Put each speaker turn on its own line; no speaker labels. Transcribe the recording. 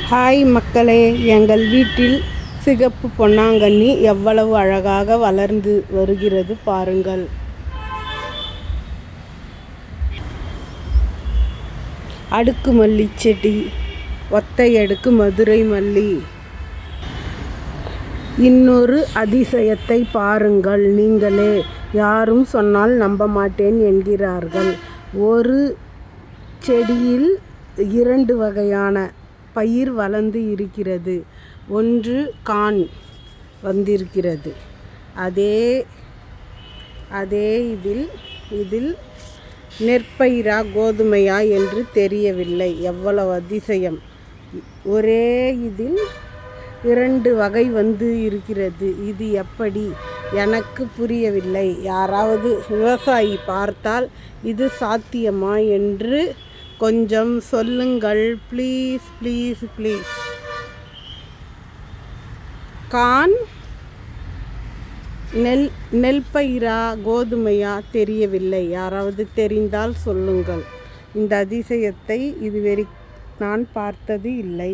Hi மக்களே, எங்கள் வீட்டில் சிகப்பு பொன்னாங்கண்ணி எவ்வளவு அழகாக வளர்ந்து வருகிறது பாருங்கள். அடுக்கு மல்லி செடி, ஒத்தை அடுக்கு மதுரை மல்லி. இன்னொரு அதிசயத்தை பாருங்கள் நீங்களே. யாரும் சொன்னால் நம்ப மாட்டேன் என்கிறார்கள். ஒரு செடியில் 2 வகையான பயிர் வளர்ந்து இருக்கிறது. ஒன்று கான் வந்திருக்கிறது. அதே இதில் நெற்பயிரா கோதுமையா என்று தெரியவில்லை. எவ்வளவு அதிசயம்! ஒரே இதில் 2 வகை வந்து இருக்கிறது. இது எப்படி? எனக்கு புரியவில்லை. யாராவது விவசாயி பார்த்தால் இது சாத்தியமா என்று கொஞ்சம் சொல்லுங்கள் ப்ளீஸ் ப்ளீஸ் ப்ளீஸ். கான் நெல்பயிரா கோதுமையா தெரியவில்லை. யாராவது தெரிந்தால் சொல்லுங்கள். இந்த அதிசயத்தை இதுவரை நான் பார்த்தது இல்லை.